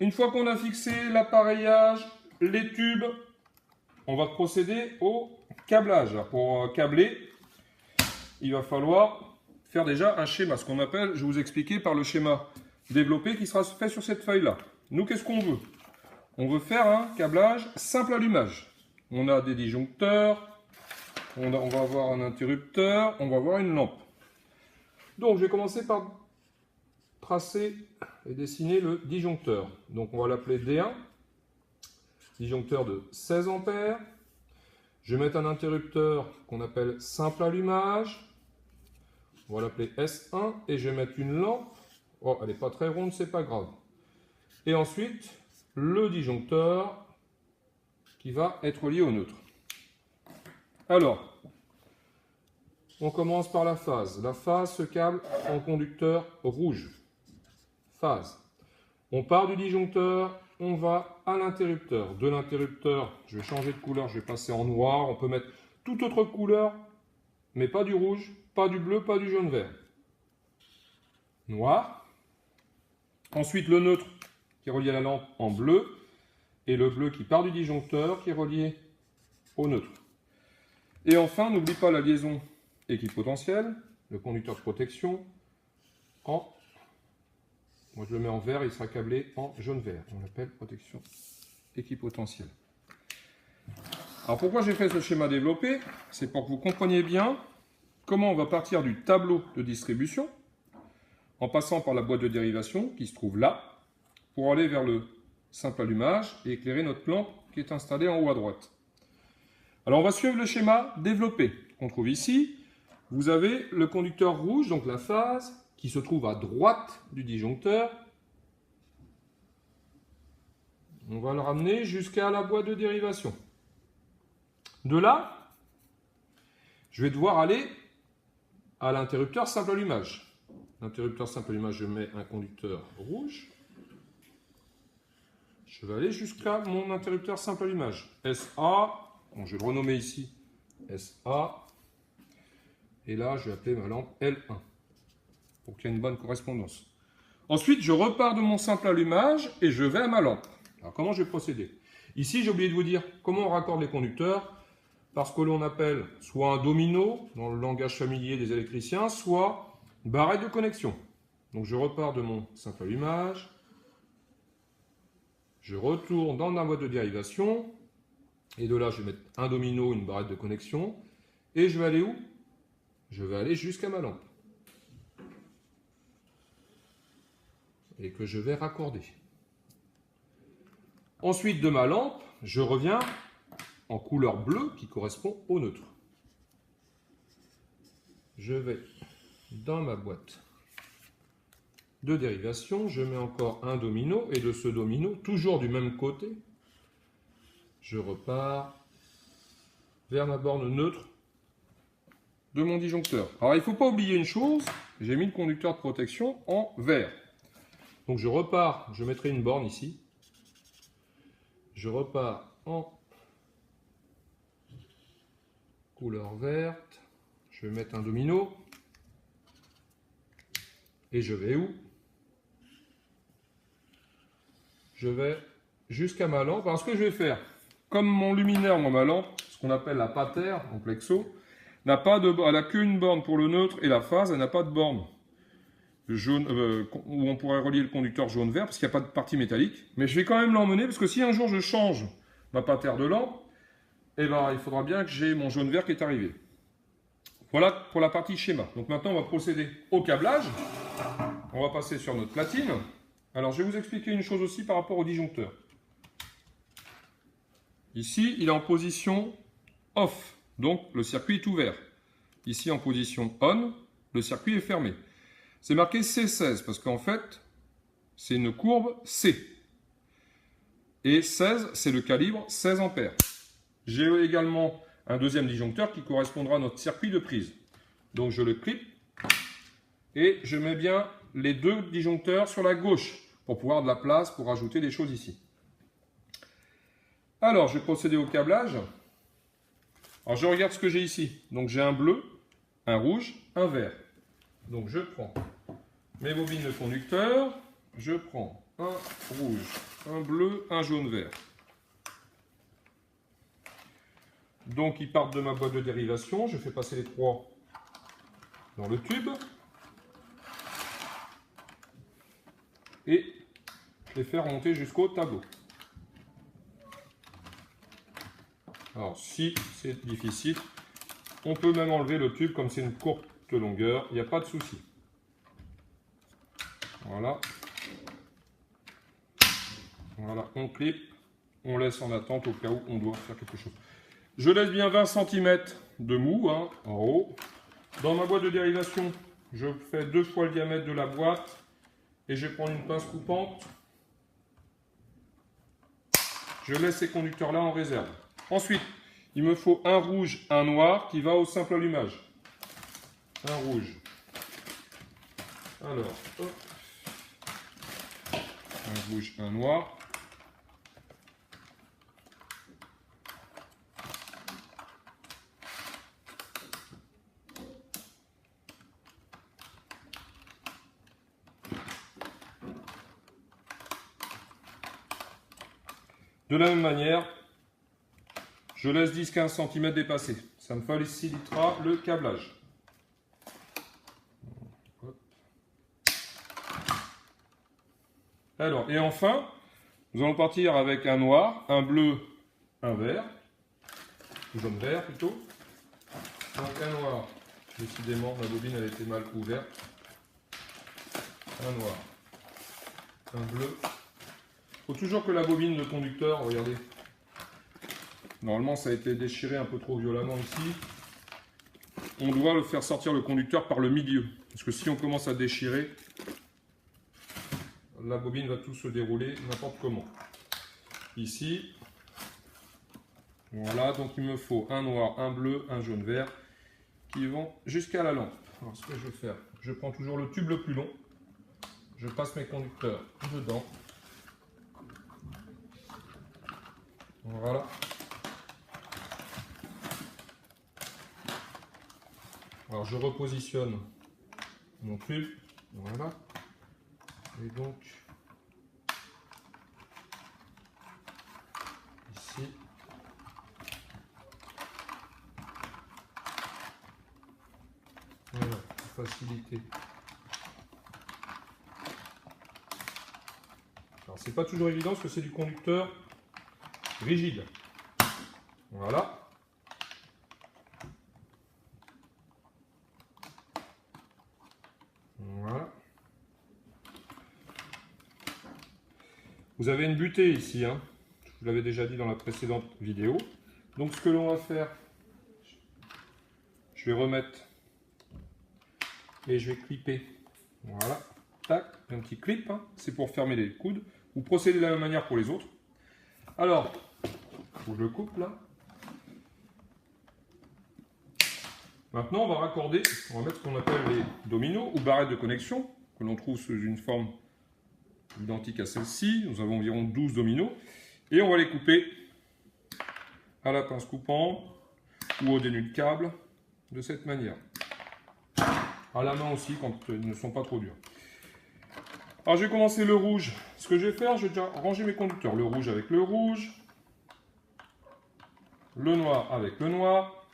Une fois qu'on a fixé l'appareillage, les tubes, on va procéder au câblage. Pour câbler, il va falloir faire déjà un schéma, ce qu'on appelle, je vais vous expliquer par le schéma développé qui sera fait sur cette feuille-là. Nous, qu'est-ce qu'on veut? On veut faire un câblage simple allumage. On a des disjoncteurs, on va avoir un interrupteur, on va avoir une lampe. Donc, je vais commencer par tracer et dessiner le disjoncteur. Donc, on va l'appeler D1, disjoncteur de 16 ampères. Je vais mettre un interrupteur qu'on appelle simple allumage. On va l'appeler S1 et je vais mettre une lampe. Oh, elle n'est pas très ronde, c'est pas grave. Et ensuite, le disjoncteur qui va être lié au neutre. Alors, on commence par la phase. La phase se câble en conducteur rouge. Phase. On part du disjoncteur, on va à l'interrupteur. De l'interrupteur, je vais changer de couleur, je vais passer en noir. On peut mettre toute autre couleur, mais pas du rouge, pas du bleu, pas du jaune vert. Noir. Ensuite, le neutre qui est relié à la lampe en bleu. Et le bleu qui part du disjoncteur qui est relié au neutre. Et enfin, n'oublie pas la liaison équipotentielle, le conducteur de protection en... Moi, je le mets en vert, il sera câblé en jaune-vert. On l'appelle protection équipotentielle. Alors, pourquoi j'ai fait ce schéma développé? C'est pour que vous compreniez bien comment on va partir du tableau de distribution, en passant par la boîte de dérivation qui se trouve là, pour aller vers le simple allumage et éclairer notre lampe qui est installée en haut à droite. Alors, on va suivre le schéma développé qu'on trouve ici. Vous avez le conducteur rouge, donc la phase, qui se trouve à droite du disjoncteur. On va le ramener jusqu'à la boîte de dérivation. De là, je vais devoir aller à l'interrupteur simple allumage. L'interrupteur simple allumage, je mets un conducteur rouge. Je vais aller jusqu'à mon interrupteur simple allumage. SA, bon, je vais le renommer ici SA. Et là, je vais appeler ma lampe L1 pour qu'il y ait une bonne correspondance. Ensuite, je repars de mon simple allumage et je vais à ma lampe. Alors, comment je vais procéder? Ici, j'ai oublié de vous dire comment on raccorde les conducteurs, parce que l'on appelle soit un domino, dans le langage familier des électriciens, soit barrette de connexion. Donc, je repars de mon simple allumage, je retourne dans ma boîte de dérivation, et de là, je vais mettre un domino, une barrette de connexion, et je vais aller où? Je vais aller jusqu'à ma lampe. Et que je vais raccorder. Ensuite, de ma lampe, je reviens en couleur bleue qui correspond au neutre. Je vais dans ma boîte de dérivation, je mets encore un domino, et de ce domino, toujours du même côté, je repars vers ma borne neutre de mon disjoncteur. Alors, il ne faut pas oublier une chose, j'ai mis le conducteur de protection en vert. Donc, je repars, je mettrai une borne ici. Je repars en couleur verte. Je vais mettre un domino. Et je vais où? Je vais jusqu'à ma lampe. Alors, ce que je vais faire, comme mon luminaire, moi, ma lampe, ce qu'on appelle la pater, en plexo, elle n'a qu'une borne pour le neutre et la phase, elle n'a pas de borne jaune, où on pourrait relier le conducteur jaune-vert, parce qu'il n'y a pas de partie métallique. Mais je vais quand même l'emmener, parce que si un jour je change ma pater de lampe, eh ben, il faudra bien que j'ai mon jaune-vert qui est arrivé. Voilà pour la partie schéma. Donc maintenant, on va procéder au câblage. On va passer sur notre platine. Alors, je vais vous expliquer une chose aussi par rapport au disjoncteur. Ici, il est en position off, donc le circuit est ouvert. Ici, en position on, le circuit est fermé. C'est marqué C16 parce qu'en fait, c'est une courbe C. Et 16, c'est le calibre 16 ampères. J'ai également un deuxième disjoncteur qui correspondra à notre circuit de prise. Donc je le clip et je mets bien les deux disjoncteurs sur la gauche pour pouvoir avoir de la place pour ajouter des choses ici. Alors, je vais procéder au câblage. Alors, je regarde ce que j'ai ici. Donc, j'ai un bleu, un rouge, un vert. Donc, je prends mes bobines de conducteur, je prends un rouge, un bleu, un jaune vert. Donc ils partent de ma boîte de dérivation, je fais passer les 3 dans le tube. Et les faire monter jusqu'au tableau. Alors si c'est difficile, on peut même enlever le tube comme c'est une courte longueur, il n'y a pas de souci. Voilà. Voilà, on clip, on laisse en attente au cas où on doit faire quelque chose. Je laisse bien 20 cm de mou hein, en haut. Dans ma boîte de dérivation, je fais 2 fois le diamètre de la boîte et je vais prendre une pince coupante. Je laisse ces conducteurs-là en réserve. Ensuite, il me faut un rouge, un noir qui va au simple allumage. Un rouge. Alors, hop. Un rouge, un noir. De la même manière, je laisse 10-15 cm dépasser. Ça me facilitera le câblage. Alors, et enfin, nous allons partir avec un noir, un bleu, un vert, jaune vert plutôt. Donc un noir, décidément ma bobine elle était mal ouverte. Un noir, un bleu. Il faut toujours que la bobine de conducteur, regardez, normalement ça a été déchiré un peu trop violemment ici. On doit le faire sortir le conducteur par le milieu. Parce que si on commence à déchirer, la bobine va tout se dérouler n'importe comment. Ici, voilà, donc il me faut un noir, un bleu, un jaune vert qui vont jusqu'à la lampe. Alors ce que je vais faire, je prends toujours le tube le plus long, je passe mes conducteurs dedans. Voilà. Alors je repositionne mon tube, voilà. Et donc ici, voilà, pour faciliter. Alors c'est pas toujours évident parce que c'est du conducteur rigide. Voilà. Voilà. Vous avez une butée ici, hein. Je vous l'avais déjà dit dans la précédente vidéo. Donc ce que l'on va faire, je vais remettre et je vais clipper. Voilà. Tac, un petit clip, hein. C'est pour fermer les coudes. Vous procédez de la même manière pour les autres. Alors, je le coupe là. Maintenant, on va raccorder, on va mettre ce qu'on appelle les dominos ou barrettes de connexion, que l'on trouve sous une forme identique à celle-ci. Nous avons environ 12 dominos. Et on va les couper à la pince coupante ou au dénus de câble, de cette manière. À la main aussi, quand ils ne sont pas trop durs. Alors, je vais commencer le rouge. Ce que je vais faire, je vais déjà ranger mes conducteurs. Le rouge avec le rouge. Le noir avec le noir.